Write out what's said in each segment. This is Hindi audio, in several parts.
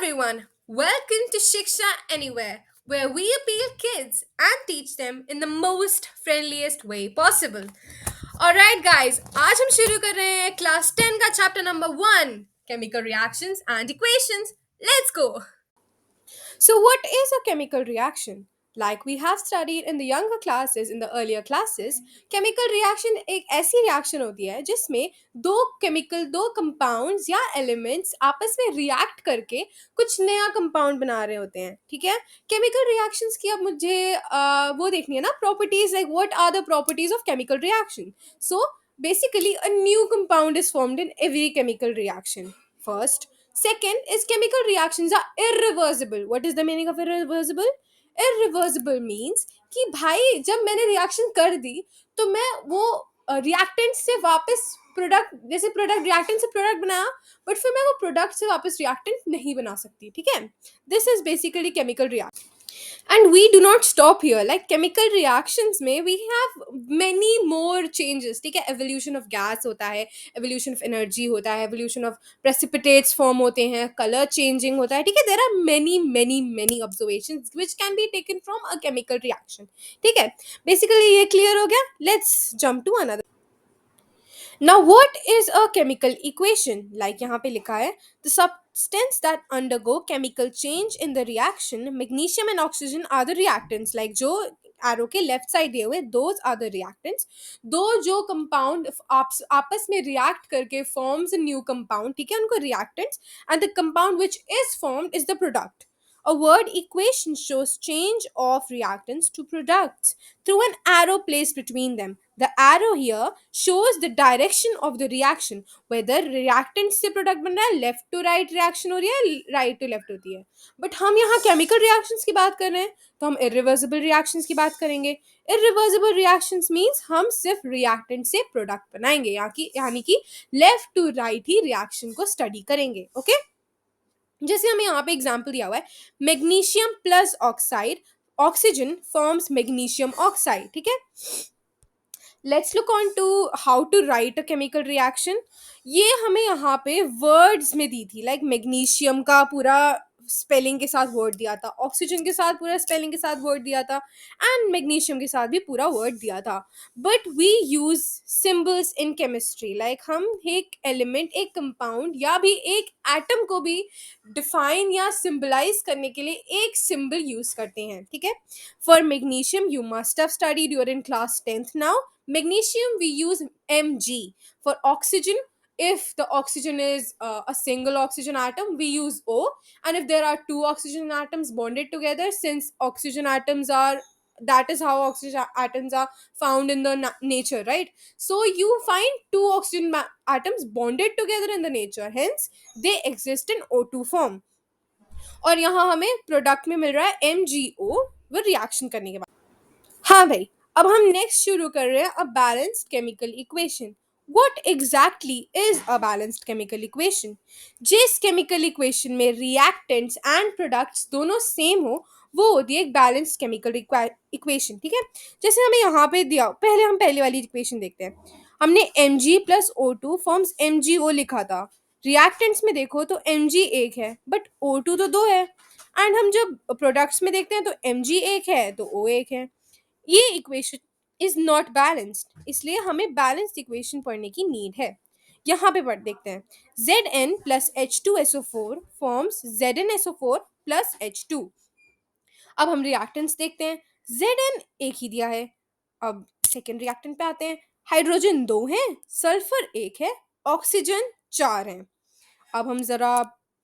everyone, welcome to Shiksha Anywhere, where we appeal kids and teach them in the most friendliest way possible. Alright guys, आज हम शुरू कर रहे हैं क्लास 10 का chapter number 1, Chemical Reactions and Equations. Let's go! So, what is a chemical reaction? Like we have studied in the younger classes, in the earlier classes, chemical reaction एक ऐसी रिएक्शन होती है जिसमें दो कंपाउंड्स या एलिमेंट्स आपस में रिएक्ट करके कुछ नया कंपाउंड बना रहे होते हैं. ठीक है. केमिकल रिएक्शंस की अब मुझे वो देखनी है ना, properties. Like what are the properties of chemical reaction. So basically a new compound is formed in every chemical reaction. First, second is chemical reactions are irreversible. What is the meaning of irreversible? Irreversible means कि भाई जब मैंने रिएक्शन कर दी तो मैं वो रिएक्टेंट से वापस प्रोडक्ट, जैसे प्रोडक्ट रिएक्टेंट से प्रोडक्ट बनाया, बट फिर मैं वो प्रोडक्ट से वापस रिएक्टेंट नहीं बना सकती. ठीक है. This is basically chemical reaction. And we do not stop here. Like chemical reactions में we have many more changes. ठीक है. Evolution of gas होता है, evolution of energy होता है, evolution of precipitates form होते हैं, color changing होता है. ठीक है. There are many observations which can be taken from a chemical reaction. ठीक है. Basically ये clear हो गया. Let's jump to another. Now, what is a chemical equation? Like यहाँ पे लिखा है, the substance that undergo chemical change in the reaction, magnesium and oxygen are the reactants. Like जो arrow के left side दिए हुए, those are the reactants. दो जो compound आपस में react करके forms a new compound, ठीक है, उनको reactants, and the compound which is formed is the product. A word equation shows change of reactants to products through an arrow placed between them. The arrow here shows the direction of the reaction, whether reactant से product बन रहा है, left to right reaction हो रही है, right to left होती है. But हम यहाँ chemical reactions की बात कर रहे हैं, तो हम irreversible reactions की बात करेंगे. Irreversible reactions means हम सिर्फ reactant से product बनाएंगे, यानी कि left to right he reaction को study करेंगे. Okay? जैसे हमें यहाँ पे एग्जाम्पल दिया हुआ है, magnesium plus oxide, oxygen forms magnesium oxide. ठीक है. Let's look on to how to write a chemical reaction. ये हमें यहाँ पे वर्ड्स में दी थी. लाइक मैग्नीशियम का पूरा स्पेलिंग के साथ वर्ड दिया था, ऑक्सीजन के साथ पूरा स्पेलिंग के साथ वर्ड दिया था, एंड मैग्नीशियम के साथ भी पूरा वर्ड दिया था. But we use symbols in chemistry. Like हम एक एलिमेंट, एक कंपाउंड या भी एक एटम को भी डिफाइन या सिंबलाइज करने के लिए एक सिंबल यूज करते हैं. ठीक है. For magnesium you must have studied during class 10th. Now magnesium we use Mg. For oxygen, if the oxygen is a single oxygen atom, we use O. And if there are two oxygen atoms bonded together, since oxygen atoms are, that is how oxygen atoms are found in the nature, right? So you find two oxygen atoms bonded together in the nature, hence they exist in O2 form. और यहाँ हमें प्रोडक्ट में मिल रहा है MgO वो रिएक्शन करने के बाद. हाँ भाई, अब हम नेक्स्ट शुरू कर रहे हैं a balanced chemical equation. What exactly is a balanced chemical equation? जिस केमिकल इक्वेशन में रिएक्टेंट्स एंड प्रोडक्ट्स दोनों सेम हो, वो होती है एक बैलेंस्ड केमिकल इक्वेशन. ठीक है. जैसे हमें यहाँ पे दिया, पहले हम पहले वाली इक्वेशन देखते हैं. हमने Mg plus O2 forms MgO लिखा था. रिएक्टेंट्स में देखो तो Mg एक है, बट O2 तो दो है. एंड हम जब प्रोडक्ट्स में देखते हैं तो Mg एक है तो O एक है. ये इक्वेशन इज नॉट बैलेंस्ड, इसलिए हमें बैलेंस्ड इक्वेशन पढ़ने की नीड है. यहाँ पे पढ़ देखते हैं. Zn plus H2SO4 forms ZnSO4 plus H2. अब हम रिएक्टेंट्स देखते हैं. Zn एक ही दिया है. अब सेकेंड रिएक्टेंट पे आते हैं. हाइड्रोजन दो हैं, सल्फर एक है, ऑक्सीजन चार हैं. अब हम जरा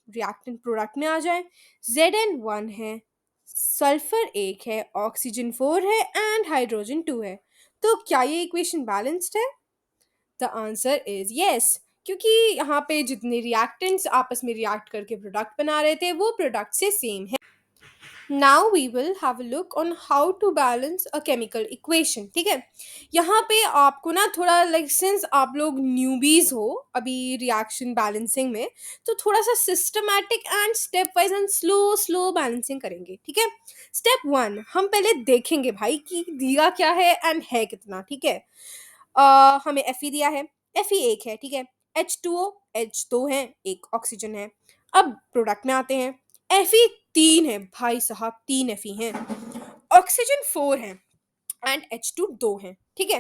रिएक्टेंट प्रोडक्ट में आ जाए. Zn वन है, सल्फर एक है, ऑक्सीजन फोर है एंड हाइड्रोजन टू है. तो क्या ये इक्वेशन बैलेंस्ड है? द आंसर इज यस, क्योंकि यहाँ पे जितने रिएक्टेंट्स आपस में रिएक्ट करके प्रोडक्ट बना रहे थे वो प्रोडक्ट से सेम है. Now we will have a look on how to balance a chemical equation. ठीक है. यहाँ पे आपको ना थोड़ा, लाइक सिंस आप लोग न्यूबीज हो अभी रिएक्शन बैलेंसिंग में, तो थोड़ा सा systematic and step wise and slow slow balancing करेंगे. ठीक है. स्टेप वन हम पहले देखेंगे भाई कि दिया क्या है एंड है कितना. ठीक है. हमें Fe दिया है, Fe एक है. ठीक है. H2O, H दो है, एक ऑक्सीजन है. अब प्रोडक्ट में आते हैं. Fe 3 है भाई साहब, 3 Fe हैं। ऑक्सीजन 4 है एंड H2 2 है। ठीक है,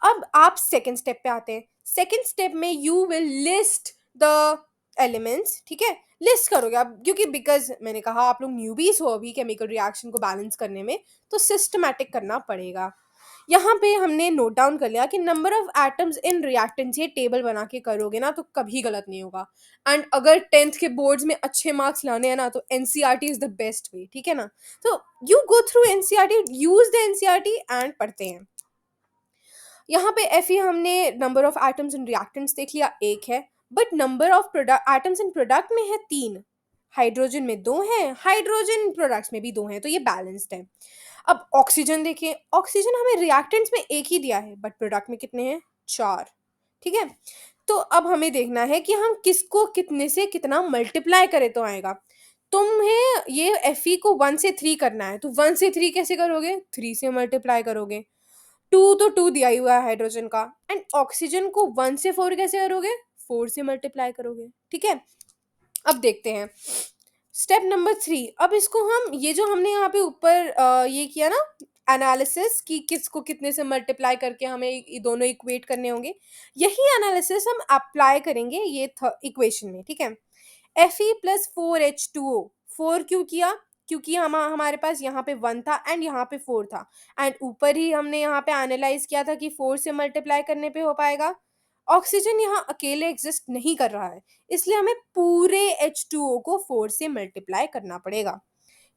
अब आप सेकेंड स्टेप पे आते हैं। सेकेंड स्टेप में you will list the elements. ठीक है, लिस्ट करोगे आप, क्योंकि बिकॉज मैंने कहा आप लोग न्यूबीज हो अभी केमिकल रिएक्शन को बैलेंस करने में, तो सिस्टमैटिक करना पड़ेगा। यहाँ पे हमने नोट डाउन कर लिया कि number of atoms in reactants, ये टेबल बना के करोगे ना तो कभी गलत नहीं होगा। एंड अगर 10th के बोर्ड्स में अच्छे मार्क्स लाने हैं ना तो NCERT is the best way. ठीक है ना, तो you go through NCERT, use the NCERT and पढ़ते हैं। यहाँ पे Fe हमने number of atoms in reactants देख लिया, एक है, but number of product atoms in product में है 3। हाइड्रोजन में 2 हैं, हाइड्रोजन प्रोडक्ट्स में भी 2 हैं, तो ये बैलेंस्ड है। अब ऑक्सीजन देखिए, ऑक्सीजन हमें रिएक्टेंट्स में एक ही दिया है, बट प्रोडक्ट में कितने हैं? 4। ठीक है, तो अब हमें देखना है कि हम किसको कितने से कितना मल्टीप्लाई करें तो आएगा। तुम्हें ये Fe को 1 से 3 करना है, तो 1 से 3 कैसे करोगे? 3 से मल्टीप्लाई करोगे। 2 तो 2 दिया ही हुआ है हाइड्रोजन का। एंड ऑक्सीजन को 1 से 4 कैसे करोगे? 4 से मल्टीप्लाई करोगे। ठीक है, अब देखते हैं स्टेप नंबर 3। अब इसको हम, ये जो हमने यहाँ पे ऊपर ये किया ना एनालिसिस कि किसको कितने से मल्टीप्लाई करके हमें ये दोनों इक्वेट करने होंगे, यही एनालिसिस हम अप्लाई करेंगे ये इक्वेशन में। ठीक है, Fe प्लस 4H2O, 4 क्यों किया? क्योंकि हमारे पास यहाँ पे 1 था एंड यहाँ पे 4 था, एंड ऊपर ही हमने यहाँ पे एनालाइज किया था कि 4 से मल्टीप्लाई करने पे हो पाएगा। ऑक्सीजन यहाँ अकेले एग्जिस्ट नहीं कर रहा है, इसलिए हमें पूरे H2O को 4 से मल्टीप्लाई करना पड़ेगा।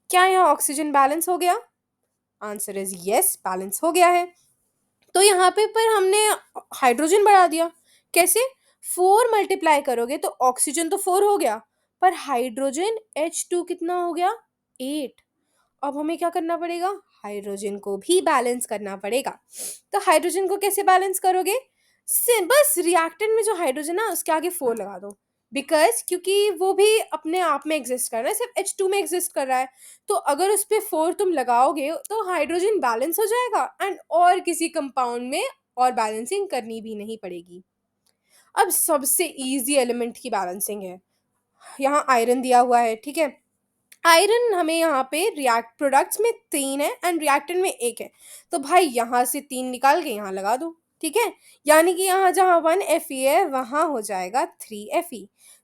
क्या यहाँ ऑक्सीजन बैलेंस हो गया? आंसर इज यस, बैलेंस हो गया है। तो यहाँ पे पर हमने हाइड्रोजन बढ़ा दिया। कैसे? 4 मल्टीप्लाई करोगे तो ऑक्सीजन तो 4 हो गया, पर हाइड्रोजन H2 कितना हो गया? 8। अब हमें क्या करना पड़ेगा? हाइड्रोजन को भी बैलेंस करना पड़ेगा। तो हाइड्रोजन को कैसे बैलेंस करोगे? बस रिएक्टेंट में जो हाइड्रोजन है उसके आगे 4 लगा दो, बिकॉज क्योंकि वो भी अपने आप में एग्जिस्ट कर रहा है, सिर्फ H2 में एग्जिस्ट कर रहा है। तो अगर उस पर 4 तुम लगाओगे तो हाइड्रोजन बैलेंस हो जाएगा एंड और किसी कंपाउंड में और बैलेंसिंग करनी भी नहीं पड़ेगी। अब सबसे इजी एलिमेंट की बैलेंसिंग है। यहाँ आयरन दिया हुआ है। ठीक है, आयरन हमें यहाँ पे रिएक्ट प्रोडक्ट्स में 3 है एंड रिएक्टेंट में 1 है, तो भाई यहाँ से 3 निकाल के यहाँ लगा दो। ठीक है, यानी कि यहाँ जहाँ 1 Fe है वहाँ हो जाएगा 3 Fe।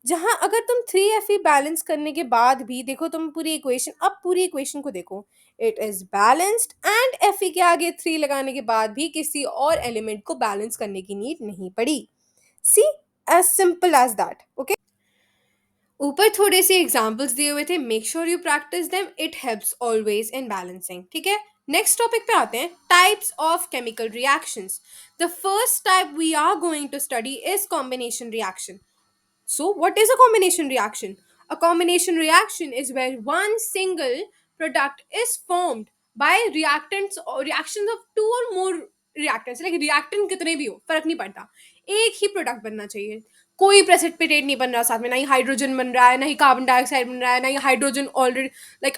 जहाँ अगर तुम 3 Fe बैलेंस करने के बाद भी देखो, तुम पूरी इक्वेशन, अब पूरी इक्वेशन को देखो, it is balanced and Fe के आगे 3 लगाने के बाद भी किसी और एलिमेंट को बैलेंस करने की नीड नहीं पड़ी। See, as simple as that. Okay, ऊपर थोड़े से एग्जाम्पल्स दिए हुए थे, make sure you practise them, it helps always in balancing. ठीक है, नेक्स्ट टॉपिक पे आते हैं, types of chemical reactions. The first type we are going to study is combination reaction. So, what is a combination reaction? A combination reaction is where one single product is formed by reactants or reactions of two or more reactants. Like reactant कितने भी हो फर्क नहीं पड़ता, एक ही प्रोडक्ट बनना चाहिए। कोई प्रेसिपिटेट नहीं बन रहा साथ में, ना ही हाइड्रोजन बन रहा है, ना ही कार्बन डाइऑक्साइड बन रहा है, ना ही हाइड्रोजन ऑलरेडी लाइक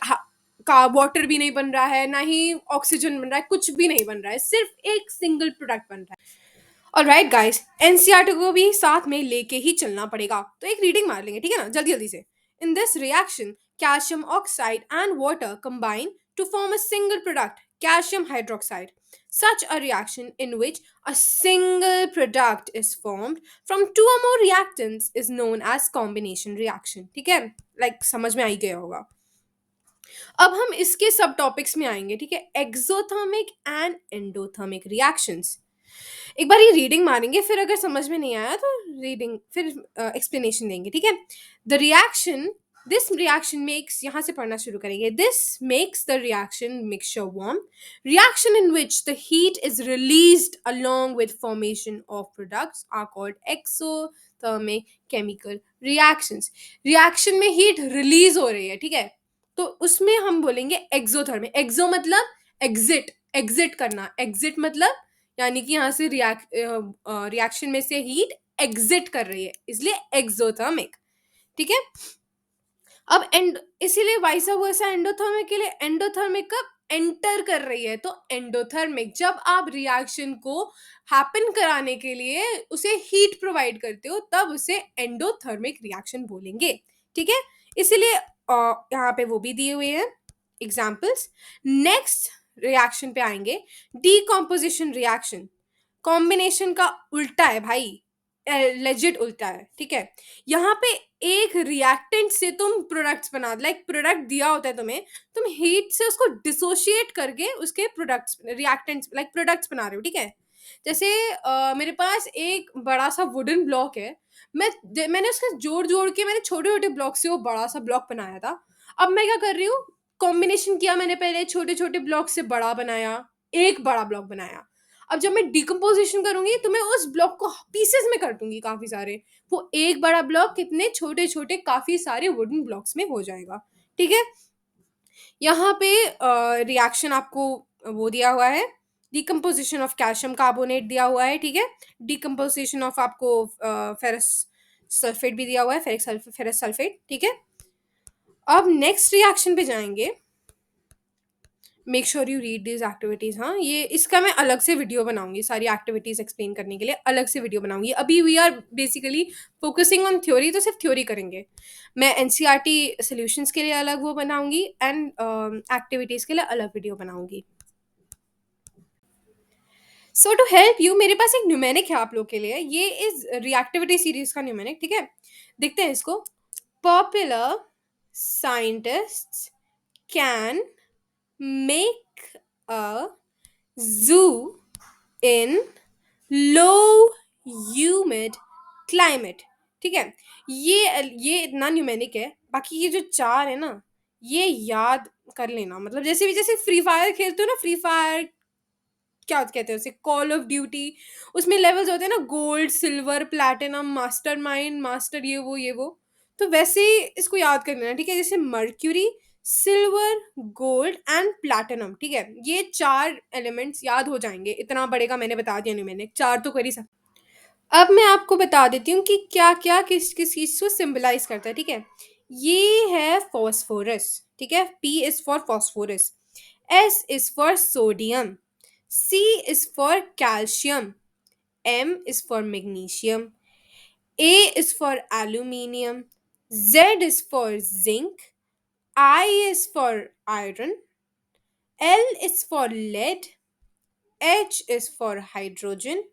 का वाटर भी नहीं बन रहा है, ना ही ऑक्सीजन बन रहा है, कुछ भी नहीं बन रहा है, सिर्फ एक सिंगल प्रोडक्ट बन रहा है। ऑलराइट गाइस, एनसीईआरटी को भी साथ में लेके ही चलना पड़ेगा, तो एक रीडिंग मार लेंगे। ठीक है ना, जल्दी जल्दी से। In this reaction calcium oxide and water combine to form a single product, calcium hydroxide. Such a reaction in which a single product is formed from two or more reactants is known as combination reaction. ठीक है, समझ में आ ही गया होगा। अब हम इसके सब टॉपिक्स में आएंगे। ठीक है, एक्सोथर्मिक एंड एंडोथर्मिक रिएक्शंस। एक बार ये रीडिंग मारेंगे, फिर अगर समझ में नहीं आया तो रीडिंग फिर एक्सप्लेनेशन देंगे। ठीक है, the reaction, this reaction makes, यहाँ से पढ़ना शुरू करेंगे। This makes the reaction mixture warm, reaction in which the heat is released along with formation of products are called exothermic chemical reactions. Reaction में हीट रिलीज हो रही है, ठीक है, तो उसमें हम बोलेंगे एक्सोथर्मिक। एक्सो मतलब एग्जिट, एग्जिट करना, एग्जिट मतलब यानी कि यहाँ से रिएक्शन में से हीट एग्जिट कर रही है, इसलिए एक्सोथर्मिक। ठीक है, अब एंड इसीलिए वाइस वर्सा एंडोथर्मिक के लिए, एंडोथर्मिक कब एंटर कर रही है तो एंडोथर्मिक, जब आप रिएक्शन को हैपन कराने के लिए उसे हीट प्रोवाइड करते हो तब उसे एंडोथर्मिक रिएक्शन बोलेंगे। ठीक है, इसीलिए यहाँ पे वो भी दिए हुए हैं एग्जाम्पल्स। नेक्स्ट रिएक्शन पे आएंगे, डीकॉम्पोजिशन रिएक्शन। कॉम्बिनेशन का उल्टा है भाई, लेजिट उल्टा है, ठीक है। यहाँ पे एक रिएक्टेंट से तुम प्रोडक्ट्स बना, लाइक प्रोडक्ट दिया होता है तुम्हें, तुम हीट से उसको डिसोशिएट करके उसके प्रोडक्ट्स रिएक्टेंट्स लाइक प्रोडक्ट्स बना रहे हो, ठीक है। जैसे मेरे पास एक बड़ा सा वुडन ब्लॉक है, मैंने उसके जोड़ जोड़ के मैंने छोटे छोटे ब्लॉक से वो बड़ा सा ब्लॉक बनाया था। अब मैं क्या कर रही हूँ, कॉम्बिनेशन किया मैंने, पहले छोटे छोटे ब्लॉक से बड़ा बनाया, एक बड़ा ब्लॉक बनाया। अब जब मैं डिकम्पोजिशन करूंगी तो मैं उस ब्लॉक को पीसेस में कर दूंगी काफी सारे, वो एक बड़ा ब्लॉक कितने छोटे छोटे काफी सारे वुडन ब्लॉक्स में हो जाएगा, ठीक है। यहाँ पे रिएक्शन आपको वो दिया हुआ है, डिकम्पोजिशन ऑफ कैल्शियम कार्बोनेट दिया हुआ है, ठीक है। डिकम्पोजिशन ऑफ आपको फेरस सल्फेट भी दिया हुआ है, फेरस सल्फेट, ठीक है। अब नेक्स्ट रिएक्शन पे जाएंगे। Make sure you read this activities. हाँ, ये इसका मैं अलग से वीडियो बनाऊंगी, सारी एक्टिविटीज एक्सप्लेन करने के लिए अलग से वीडियो बनाऊंगी। अभी we are basically focusing on theory, तो सिर्फ थ्योरी करेंगे। मैं एनसीईआरटी सॉल्यूशंस के लिए अलग वो बनाऊंगी एंड एक्टिविटीज के लिए अलग वीडियो बनाऊंगी। सो टू हेल्प यू, मेरे पास एक न्यूमेरिक है आप लोग के लिए, ये इज रिएक्टिविटी सीरीज का न्यूमेरिक, ठीक है। देखते हैं इसको। Popular scientists can make a zoo in low humid climate, ठीक है। ये इतना न्यूमेरिक है, बाकी ये जो चार है ना, ये याद कर लेना। मतलब जैसे भी, जैसे फ्री फायर खेलते हो ना, फ्री फायर क्या कहते हैं उसे, कॉल ऑफ ड्यूटी, उसमें लेवल्स होते हैं ना, gold silver platinum master mind master, ये वो तो वैसे ही इसको याद कर लेना, ठीक है। जैसे mercury, silver, gold and platinum, ठीक है। ये चार एलिमेंट्स याद हो जाएंगे, इतना बड़े का मैंने बता दिया नहीं, मैंने चार तो कर ही सकता। अब मैं आपको बता देती हूँ कि क्या क्या किस किस चीज को सिंबलाइज करता है, ठीक है। ये है फॉस्फोरस, ठीक है। P is for phosphorus, S is for sodium, C is for calcium, M is for magnesium, A is for aluminium, Z is for zinc, I is for iron, L is for lead, H is for hydrogen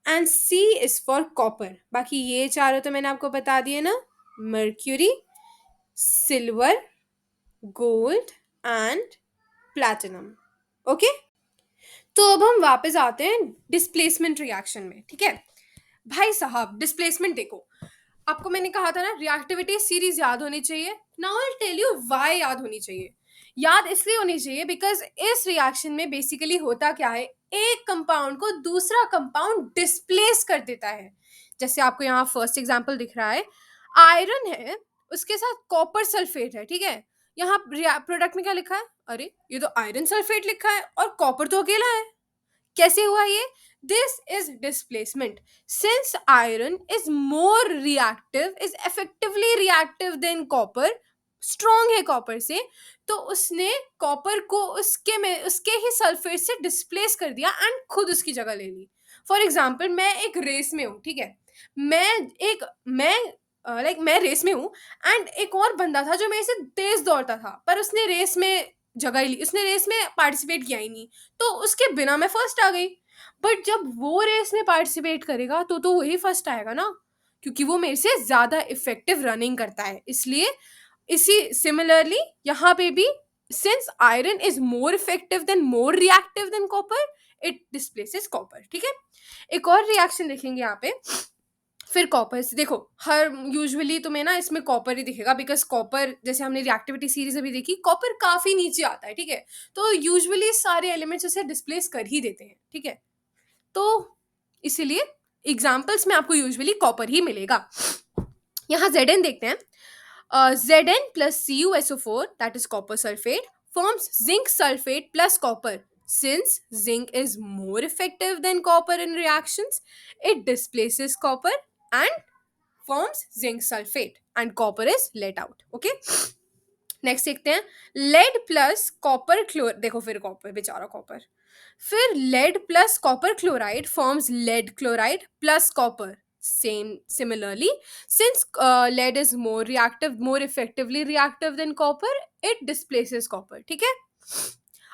and C is for copper। बाकी ये चारों तो मैंने आपको बता दिए ना, mercury, silver, gold and platinum, okay. तो अब हम वापस आते हैं डिस्प्लेसमेंट रिएक्शन में, ठीक है। भाई साहब डिस्प्लेसमेंट देखो, आपको मैंने कहा था ना रिएक्टिविटी सीरीज याद होनी चाहिए। Now I tell you why याद होनी चाहिए। याद इसलिए होनी चाहिए बिकॉज इस रिएक्शन में बेसिकली होता क्या है, एक कंपाउंड को दूसरा कंपाउंड डिस्प्लेस कर देता है। जैसे आपको यहाँ फर्स्ट एग्जांपल दिख रहा है, आयरन है, उसके साथ कॉपर सल्फेट है, ठीक है। यहाँ प्रोडक्ट में क्या लिखा है, अरे ये तो आयरन सल्फेट लिखा है और कॉपर तो अकेला है, कैसे हुआ ये? This is displacement. Since iron is more reactive, is effectively reactive than copper, strong है कॉपर से, तो उसने कॉपर को उसके ही सल्फेट से डिस्प्लेस कर दिया एंड खुद उसकी जगह ले ली। फॉर एग्जाम्पल, मैं एक रेस में हूँ, ठीक है। मैं रेस में हूँ एंड एक और बंदा था जो मेरे से तेज दौड़ता था, पर उसने रेस में जगह ही ली, उसने रेस में पार्टिसिपेट किया ही नहीं, तो उसके बिना मैं फर्स्ट आ गई। बट जब वो रेस में पार्टिसिपेट करेगा तो वही फर्स्ट आएगा ना, क्योंकि वो मेरे से ज्यादा इफेक्टिव रनिंग करता है। इसलिए इसी सिमिलरली यहाँ पे भी, since iron is more effective than more reactive than copper, it displaces copper, ठीक है। एक और रिएक्शन देखेंगे यहाँ पे। फिर कॉपर से देखो, हर यूजुअली तुम्हें ना इसमें कॉपर ही दिखेगा, बिकॉज कॉपर, जैसे हमने रिएक्टिविटी सीरीज अभी देखी, कॉपर काफी नीचे आता है, ठीक है। तो यूजुअली सारे एलिमेंट्स उसे डिस्प्लेस कर ही देते हैं, ठीक है। तो इसीलिए एग्जाम्पल्स में आपको यूजुअली कॉपर ही मिलेगा। यहाँ Zn देखते हैं। Zn plus CuSO4, that is copper sulfate, forms zinc sulfate plus copper. Since zinc is more effective than copper in reactions, it displaces copper and forms zinc sulfate, and copper is let out, okay। Next देखते हैं, लेड प्लस कॉपर क्लोर, देखो फिर कॉपर, बेचारा कॉपर। फिर lead plus copper chloride forms lead chloride plus copper. Similarly, since lead is more effectively reactive than copper, it displaces copper. ठीक है?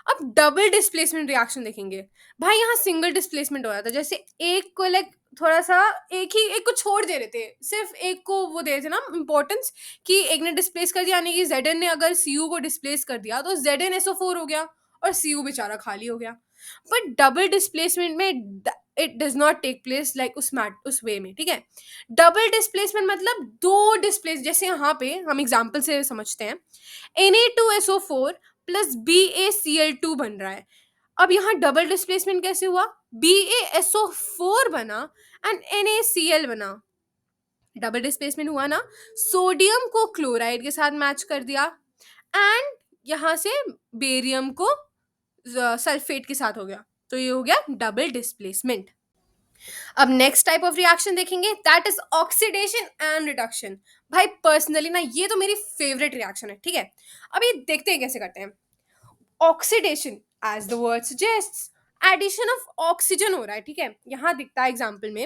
अब डबल डिस्प्लेसमेंट रिएक्शन देखेंगे। भाई यहाँ सिंगल डिस्प्लेसमेंट हो रहा था, जैसे एक को लाइक थोड़ा सा एक को छोड़ दे रहे थे, सिर्फ एक को वो दे रहे थे ना इंपॉर्टेंस, कि एक ने डिस्प्लेस कर दिया, यानी कि जेड ने अगर सी यू को डिस्प्लेस कर दिया तो जेड एन एसओ फोर हो गया और सी यू बेचारा खाली हो गया। बट डबल डिस्प्लेसमेंट में it does not take place like उस वे में। ठीक है, डबल डिस्प्लेसमेंट मतलब दो डिस्प्लेस, जैसे यहाँ पे हम एग्जाम्पल से समझते हैं, Na2SO4 प्लस BaCl2 बन रहा है। अब यहाँ डबल डिस्प्लेसमेंट कैसे हुआ? BaSO4 बना एंड NaCl बना। डबल डिस्प्लेसमेंट हुआ ना, सोडियम को क्लोराइड के साथ मैच कर दिया एंड यहाँ से बेरियम को सल्फेट के साथ हो गया, तो ये हो गया डबल डिस्प्लेसमेंट। अब नेक्स्ट टाइप ऑफ रिएक्शन देखेंगे, that is oxidation and reduction. भाई पर्सनली ना ये तो मेरी फेवरेट रिएक्शन है। ठीक है, अब ये देखते हैं कैसे करते हैं। Oxidation, as the word suggests, addition of oxygen हो रहा है। ठीक है, यहाँ दिखता है एग्जाम्पल में,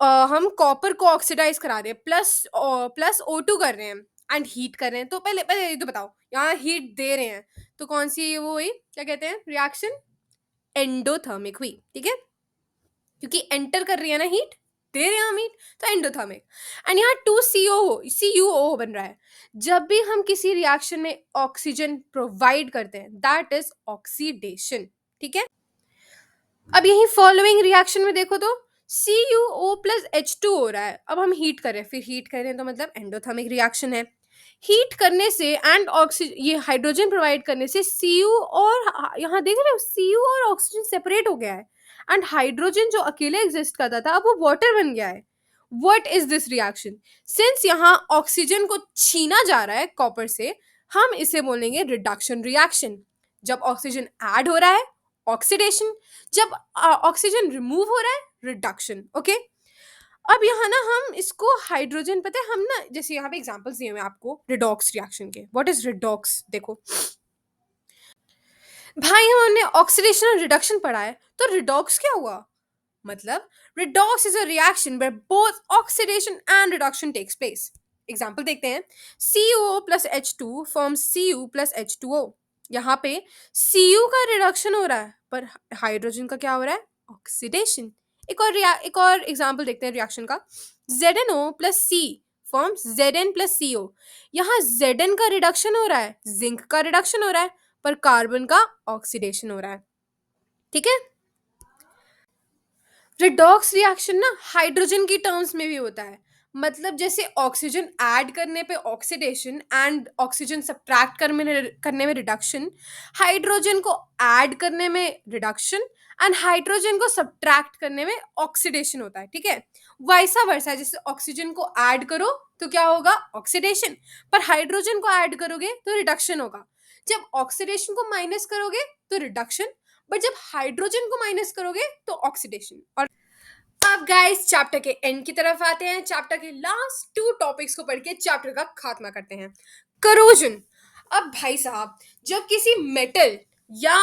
हम कॉपर को ऑक्सीडाइज करा रहे हैं, प्लस O2 कर रहे हैं एंड हीट कर रहे हैं। तो पहले पहले ये तो बताओ, यहाँ हीट दे रहे हैं तो कौन सी वो हुई, क्या कहते हैं रिएक्शन? एंडोथर्मिक हुई। ठीक है, क्योंकि एंटर कर रही है ना हीट, दे रहे हैं हम हीट, तो एंडोथर्मिक। एंड यहाँ 2CuO बन रहा है। जब भी हम किसी रिएक्शन में ऑक्सीजन प्रोवाइड करते हैं, दैट इज ऑक्सीडेशन। ठीक है, अब यही फॉलोइंग रिएक्शन में देखो तो CuO प्लस H2 हो रहा है। अब हम हीट करें, फिर हीट करें तो मतलब एंडोथर्मिक रिएक्शन है। हीट करने से एंड ऑक्सीजन, ये हाइड्रोजन प्रोवाइड करने से Cu और यहाँ देख रहे हो Cu और ऑक्सीजन सेपरेट हो गया है एंड हाइड्रोजन जो अकेले एग्जिस्ट करता था अब वो वाटर बन गया है। What is this reaction? Since यहाँ ऑक्सीजन को छीना जा रहा है कॉपर से, हम इसे बोलेंगे रिडक्शन रिएक्शन। जब ऑक्सीजन ऐड हो रहा है ऑक्सीडेशन, जब ऑक्सीजन रिमूव हो रहा है रिडक्शन। ओके, अब यहाँ ना हम इसको हाइड्रोजन, पता है हम ना, जैसे यहाँ पे एग्जांपल्स दिए हुए हैं आपको रिडॉक्स रिएक्शन के। What is redox? देखो भाई, हमने ऑक्सीडेशन और रिडक्शन पढ़ा है, तो रिडॉक्स क्या हुआ? मतलब redox is a reaction where both oxidation and reduction takes place. Example देखते हैं, CuO plus H2 forms Cu plus H2O। यहाँ पे Cu का रिडक्शन हो रहा है पर हाइड्रोजन का क्या हो रहा है? ऑक्सीडेशन। एक और एग्जाम्पल देखते हैं रिएक्शन का, ZnO plus C forms Zn plus CO। यहाँ Zn का रिडक्शन हो रहा है, जिंक का रिडक्शन हो रहा है, पर कार्बन का ऑक्सीडेशन हो रहा है। ठीक है, रिडॉक्स रिएक्शन ना हाइड्रोजन की टर्म्स में भी होता है। मतलब जैसे ऑक्सीजन ऐड करने पे ऑक्सीडेशन एंड ऑक्सीजन सब्ट्रैक्ट करने में रिडक्शन, हाइड्रोजन को ऐड करने में रिडक्शन एंड हाइड्रोजन को सब्ट्रैक्ट करने में ऑक्सीडेशन होता है। ठीक है, वैसा वर्सा, जैसे ऑक्सीजन को ऐड करो तो क्या होगा? ऑक्सीडेशन, पर हाइड्रोजन को ऐड करोगे तो रिडक्शन होगा। जब ऑक्सीडेशन को माइनस करोगे तो रिडक्शन, बट जब हाइड्रोजन को माइनस करोगे तो ऑक्सीडेशन। और अब गाइस चैप्टर के एंड की तरफ आते हैं। चैप्टर के लास्ट टू टॉपिक्स को पढ़ के चैप्टर का खात्मा करते हैं। करोजन। अब भाई साहब, जब किसी मेटल या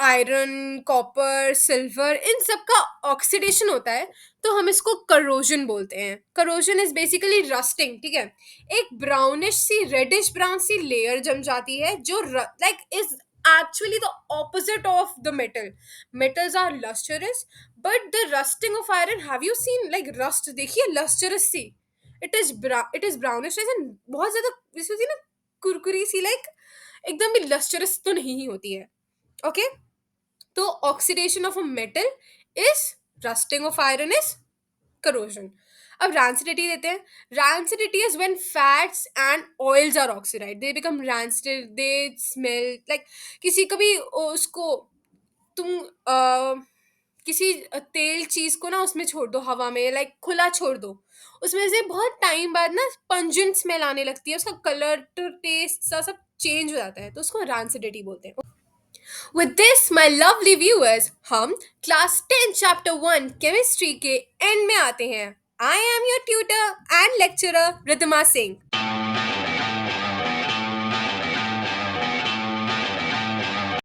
आयरन, कॉपर, सिल्वर, इन सब का ऑक्सीडेशन होता है तो हम इसको करोजन बोलते हैं। Corrosion is basically rusting. ठीक है, एक ब्राउनिश सी, रेडिश ब्राउन सी लेयर जम जाती है जो like is actually the opposite of the metal. Metals are lustrous, but the rusting of iron, have you seen like rust? देखिए lustrous सी, it is brownish and बहुत ज्यादा जैसे होती है ना कुरकुरी सी, like एकदम भी lustrous तो नहीं ही होती है। ओके, तो oxidation of a metal is rusting of iron is corrosion. अब rancidity देते हैं। Rancidity is when fats and oils are oxidized. They become rancid, they smell like, किसी कभी उसको तुम किसी तेल चीज को ना उसमें छोड़ दो, हवा में लाइक खुला छोड़ दो, उसमें से बहुत टाइम बाद ना पंजेंट स्मेल आने लगती है, उसका कलर टेस्ट सब चेंज हो जाता है, तो उसको rancidity बोलते हैं। With this, my lovely viewers, हम क्लास 10 चैप्टर 1 केमिस्ट्री के एंड में आते हैं। I am your tutor and lecturer Ridhima Singh.